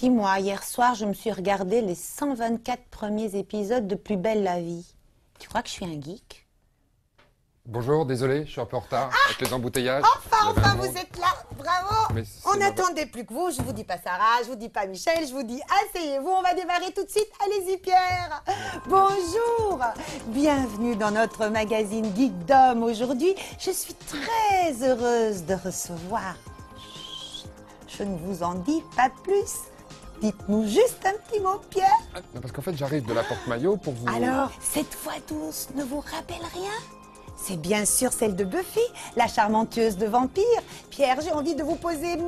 Dis-moi, hier soir, je me suis regardé les 124 premiers épisodes de Plus belle la vie. Tu crois que je suis un geek? Bonjour, désolé, je suis un peu en retard avec les embouteillages. Enfin, vous êtes là, bravo. Mais c'est On normal. n'attendait plus que vous, je vous dis pas Sarah, je vous dis pas Michel, je vous dis asseyez-vous, on va démarrer tout de suite. Allez-y Pierre. Bonjour, bienvenue dans notre magazine Geekdom. Aujourd'hui, je suis très heureuse de recevoir... Chut, je ne vous en dis pas plus. Dites-nous juste un petit mot, Pierre. Non, parce qu'en fait, j'arrive de la porte-maillot pour vous... Alors, cette voix douce ne vous rappelle rien? C'est bien sûr celle de Buffy, la charmante tueuse de vampires. Pierre, j'ai envie de vous poser 1000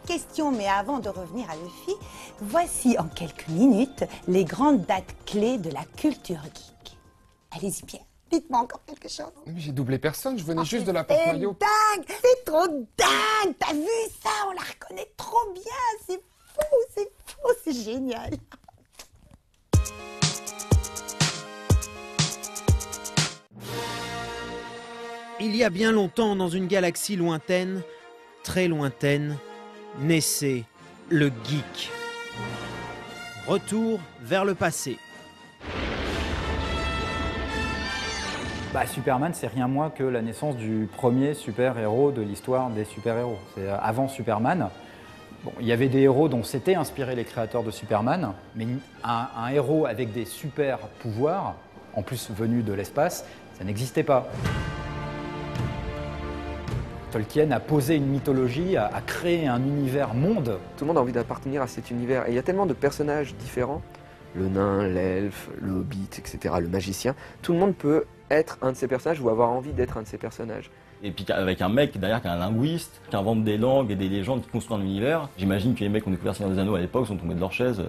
questions, mais avant de revenir à Buffy, voici en quelques minutes les grandes dates clés de la culture geek. Allez-y Pierre, dites-moi encore quelque chose. Mais j'ai doublé personne, je venais juste de la porte-maillot. C'est dingue, c'est trop dingue. T'as vu ça? On la reconnaît trop bien. C'est fou, c'est génial. Il y a bien longtemps, dans une galaxie lointaine, très lointaine, naissait le geek. Retour vers le passé. Superman, c'est rien moins que la naissance du premier super-héros de l'histoire des super-héros. C'est avant Superman. Bon, il y avait des héros dont s'étaient inspirés les créateurs de Superman, mais un héros avec des super-pouvoirs, en plus venu de l'espace, ça n'existait pas. Tolkien a posé une mythologie, a créé un univers monde. Tout le monde a envie d'appartenir à cet univers. Et il y a tellement de personnages différents. Le nain, l'elfe, le hobbit, etc., le magicien. Tout le monde peut être un de ces personnages ou avoir envie d'être un de ces personnages. Et puis avec un mec derrière qui est un linguiste, qui invente des langues et des légendes, qui construit un univers. J'imagine que les mecs qui ont découvert Seigneur des Anneaux à l'époque sont tombés de leur chaise.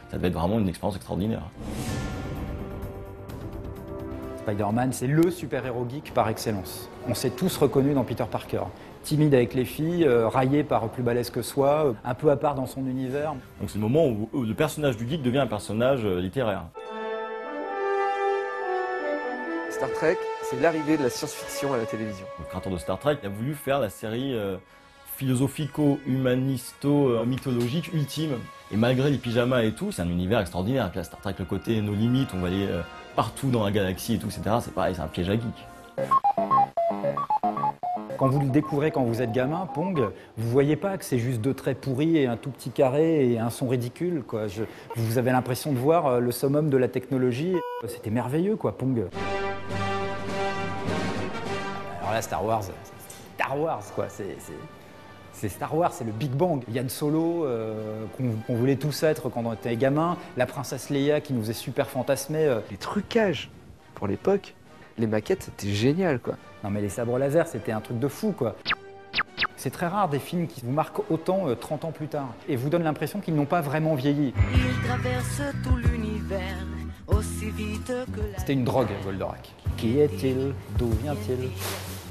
Ça devait être vraiment une expérience extraordinaire. Spider-Man, c'est le super-héros geek par excellence. On s'est tous reconnus dans Peter Parker. Timide avec les filles, raillé par plus balèze que soi, un peu à part dans son univers. Donc c'est le moment où le personnage du geek devient un personnage littéraire. Star Trek, c'est l'arrivée de la science-fiction à la télévision. Le créateur de Star Trek a voulu faire la série philosophico-humanisto-mythologique ultime. Et malgré les pyjamas et tout, c'est un univers extraordinaire. Puis là, Star Trek, le côté nos limites, on va aller partout dans la galaxie et tout, etc. C'est pareil, c'est un piège à geek. Quand vous le découvrez quand vous êtes gamin, Pong, vous voyez pas que c'est juste deux traits pourris et un tout petit carré et un son ridicule, quoi. Vous avez l'impression de voir le summum de la technologie. C'était merveilleux, quoi, Pong. Alors là, Star Wars, quoi. C'est Star Wars, c'est le Big Bang. Yann Solo, qu'on voulait tous être quand on était gamin, la princesse Leia qui nous est super fantasmée. Les trucages, pour l'époque, les maquettes, c'était génial, quoi. Non mais les sabres laser, c'était un truc de fou, quoi. C'est très rare des films qui vous marquent autant 30 ans plus tard et vous donnent l'impression qu'ils n'ont pas vraiment vieilli. Il traverse tout l'univers aussi vite que la... C'était une drogue, Goldorak. Qui est-il? D'où vient-il?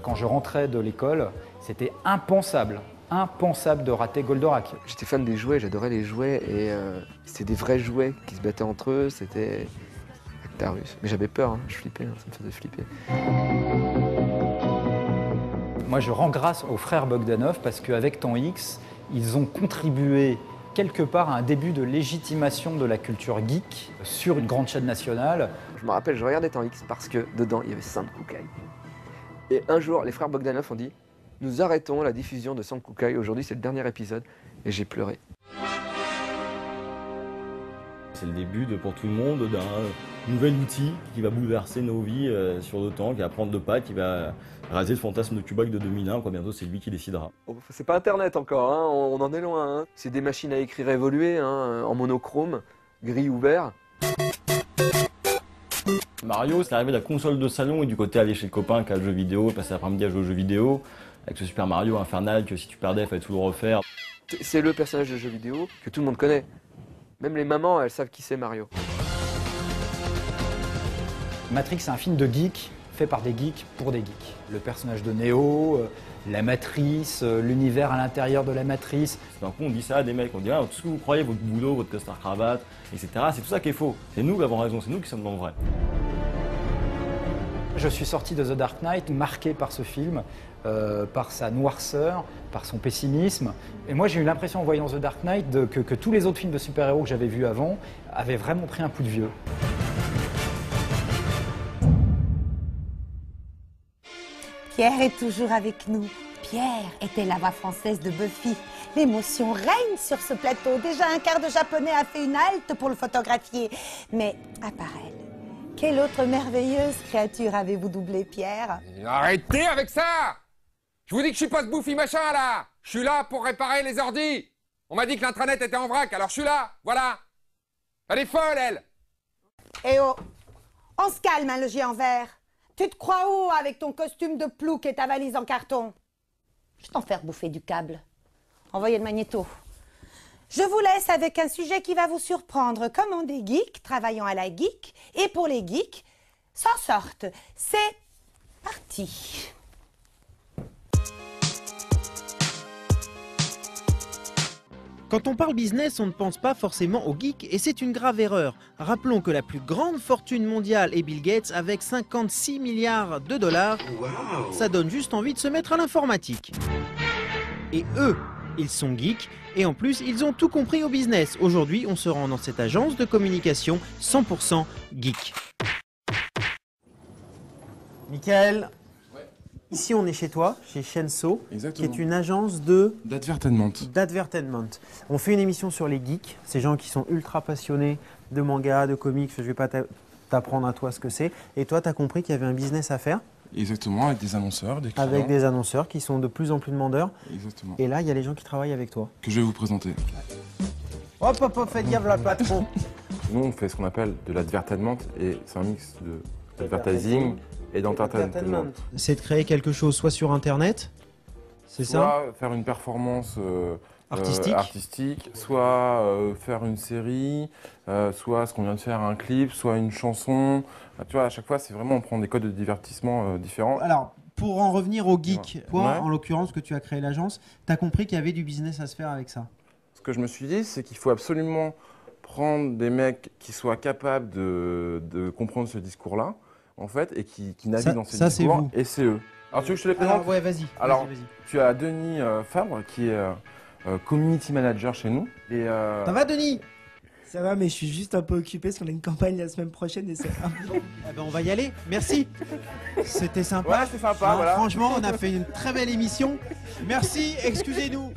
Quand je rentrais de l'école, c'était impensable de rater Goldorak. J'étais fan des jouets, j'adorais les jouets et c'était des vrais jouets qui se battaient entre eux, c'était Actarus. Mais j'avais peur, hein, je flippais, ça me faisait flipper. Moi, je rends grâce aux frères Bogdanov parce qu'avec Temps X, ils ont contribué quelque part à un début de légitimation de la culture geek sur une grande chaîne nationale. Je me rappelle, je regardais Temps X parce que dedans, il y avait Sankukai. Et un jour, les frères Bogdanov ont dit « Nous arrêtons la diffusion de Sankukai, aujourd'hui c'est le dernier épisode. » Et j'ai pleuré. C'est le début pour tout le monde d'un nouvel outil qui va bouleverser nos vies sur le temps, qui va prendre le pas, qui va raser le fantasme de Kubrick de 2001. Bientôt, c'est lui qui décidera. Oh, c'est pas Internet encore, hein, on en est loin. Hein. C'est des machines à écrire évoluées, hein, en monochrome, gris ou vert. Mario, c'est l'arrivée de la console de salon et du côté aller chez le copain qui a le jeu vidéo, passer l'après-midi à jouer aux jeux vidéo, avec ce Super Mario infernal que si tu perdais, il fallait tout le refaire. C'est le personnage de jeu vidéo que tout le monde connaît. Même les mamans, elles savent qui c'est Mario. Matrix, c'est un film de geeks, fait par des geeks pour des geeks. Le personnage de Neo, la matrice, l'univers à l'intérieur de la matrice. D'un coup, on dit ça à des mecs, on dit tout ce que vous croyez, votre boulot, votre costard-cravate, etc. C'est tout ça qui est faux. C'est nous qui avons raison, c'est nous qui sommes dans le vrai. Je suis sorti de The Dark Knight marqué par ce film, par sa noirceur, par son pessimisme. Et moi, j'ai eu l'impression en voyant The Dark Knight que tous les autres films de super-héros que j'avais vus avant avaient vraiment pris un coup de vieux. Pierre est toujours avec nous. Pierre était la voix française de Buffy. L'émotion règne sur ce plateau. Déjà un quart de japonais a fait une halte pour le photographier. Mais à part elle, quelle autre merveilleuse créature avez-vous doublé, Pierre? Arrêtez avec ça! Je vous dis que je suis pas ce bouffi machin là! Je suis là pour réparer les ordis! On m'a dit que l'intranet était en vrac, alors je suis là, voilà! Elle est folle, elle! Eh oh, on se calme, hein, le géant vert. Tu te crois où avec ton costume de plouc et ta valise en carton? Je t'en faire bouffer du câble. Envoyez le magnéto. Je vous laisse avec un sujet qui va vous surprendre. Comment des geeks travaillant à la geek et pour les geeks s'en sortent. C'est parti. Quand on parle business, on ne pense pas forcément aux geeks et c'est une grave erreur. Rappelons que la plus grande fortune mondiale est Bill Gates avec 56 milliards de dollars. Ça donne juste envie de se mettre à l'informatique. Et eux, ils sont geeks et en plus, ils ont tout compris au business. Aujourd'hui, on se rend dans cette agence de communication 100% geek. Michael, ici on est chez toi, chez Shenso, Exactement. qui est une agence de d'advertisement. On fait une émission sur les geeks, ces gens qui sont ultra passionnés de manga, de comics, je vais pas t'apprendre à toi ce que c'est. Et toi, tu as compris qu'il y avait un business à faire. Exactement, avec des annonceurs, des clients. Avec des annonceurs qui sont de plus en plus demandeurs. Exactement. Et là, il y a les gens qui travaillent avec toi. Que je vais vous présenter. Hop, hop, hop, faites gaffe là, patron. Nous, on fait ce qu'on appelle de l'advertisement et c'est un mix d'advertising et d'entertainment. C'est de créer quelque chose soit sur Internet, c'est ça? Soit faire une performance artistique, soit faire une série, soit ce qu'on vient de faire, un clip, soit une chanson. Tu vois, à chaque fois, c'est vraiment, on prend des codes de divertissement différents. Alors, pour en revenir au geek, toi, Ouais. en l'occurrence, que tu as créé l'agence, tu as compris qu'il y avait du business à se faire avec ça. Ce que je me suis dit, c'est qu'il faut absolument prendre des mecs qui soient capables de comprendre ce discours-là, en fait, et qui naviguent dans ces ça, c'est discours. vous. Et c'est eux. Alors, tu veux que je te les présente? Alors, ouais, vas-y. Alors, vas-y. tu as Denis Fabre, qui est community manager chez nous. Et, Ça va, Denis? Ça va, mais je suis juste un peu occupé parce qu'on a une campagne la semaine prochaine et c'est un peu... Eh ben, on va y aller. Merci. C'était sympa. Ouais, c'est sympa, Hein, voilà. Franchement, on a fait une très belle émission. Merci, excusez-nous.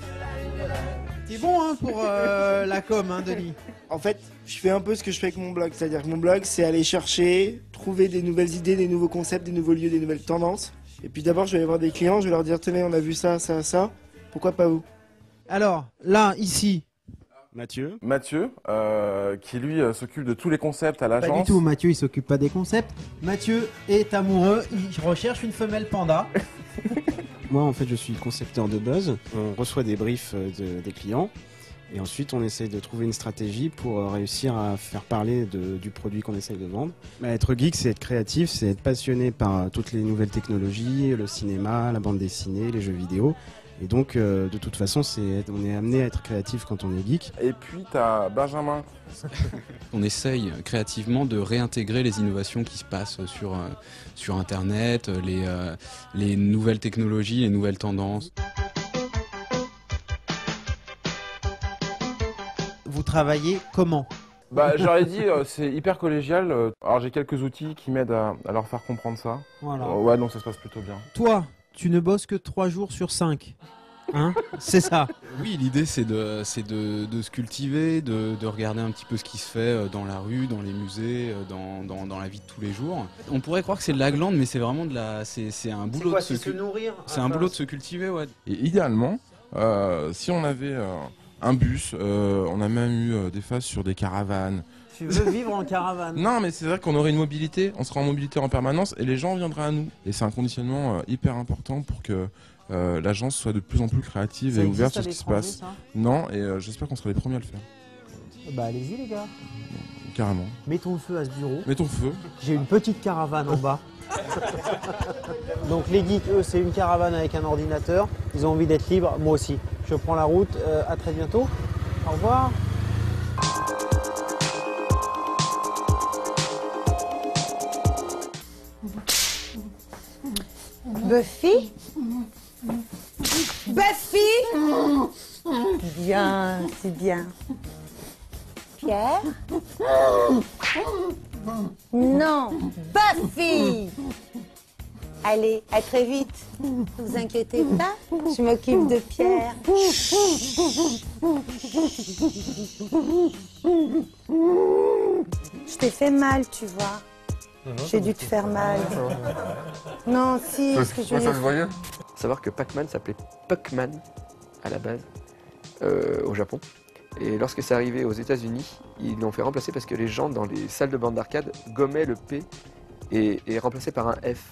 T'es bon hein, pour la com, hein, Denis? En fait, je fais un peu ce que je fais avec mon blog. C'est-à-dire que mon blog, c'est aller chercher, trouver des nouvelles idées, des nouveaux concepts, des nouveaux lieux, des nouvelles tendances. Et puis d'abord, je vais aller voir des clients, je vais leur dire, tenez, on a vu ça, ça, ça. Pourquoi pas vous? Alors, là, ici. Mathieu. Mathieu, qui lui s'occupe de tous les concepts à Pas l'agence. du tout, Mathieu, il s'occupe pas des concepts. Mathieu est amoureux, il recherche une femelle panda. Moi, en fait, je suis concepteur de buzz. On reçoit des briefs des clients et ensuite on essaye de trouver une stratégie pour réussir à faire parler du produit qu'on essaye de vendre. Être geek, c'est être créatif, c'est être passionné par toutes les nouvelles technologies, le cinéma, la bande dessinée, les jeux vidéo. Et donc, de toute façon, on est amené à être créatif quand on est geek. Et puis, tu as Benjamin. On essaye créativement de réintégrer les innovations qui se passent sur Internet, les nouvelles technologies, les nouvelles tendances. Vous travaillez comment? Bah, j'aurais dit, c'est hyper collégial. Alors, j'ai quelques outils qui m'aident à leur faire comprendre ça. Voilà. Ouais, donc ça se passe plutôt bien. Toi, tu ne bosses que 3 jours sur 5. Hein? C'est ça. Oui, l'idée c'est de se cultiver, de regarder un petit peu ce qui se fait dans la rue, dans les musées, dans la vie de tous les jours. On pourrait croire que c'est de la glande, mais c'est vraiment c'est un boulot de se nourrir. C'est un boulot de se cultiver, ouais. Et idéalement, si on avait un bus, on a même eu des phases sur des caravanes. Tu veux vivre en caravane? Non, mais c'est vrai qu'on aurait une mobilité, on serait en mobilité en permanence et les gens viendraient à nous. Et c'est un conditionnement hyper important pour que l'agence soit de plus en plus créative et ouverte sur ce qui se passe. Ça non, et j'espère qu'on sera les premiers à le faire. Bah allez-y les gars. Carrément. Mettons le feu à ce bureau. Mettons le feu. J'ai une petite caravane en bas. Donc les geeks, eux, c'est une caravane avec un ordinateur. Ils ont envie d'être libres, moi aussi. Je prends la route, à très bientôt. Au revoir. Buffy? Buffy? Bien, c'est bien. Pierre? Non, Buffy! Allez, à très vite. Ne vous inquiétez pas, je m'occupe de Pierre. Je t'ai fait mal, tu vois. J'ai dû te faire mal. Non, si, parce que je Faut savoir que Pac-Man s'appelait Puckman à la base au Japon. Et lorsque c'est arrivé aux États-Unis, ils l'ont fait remplacer parce que les gens dans les salles de bande d'arcade gommaient le P et remplaçaient par un F.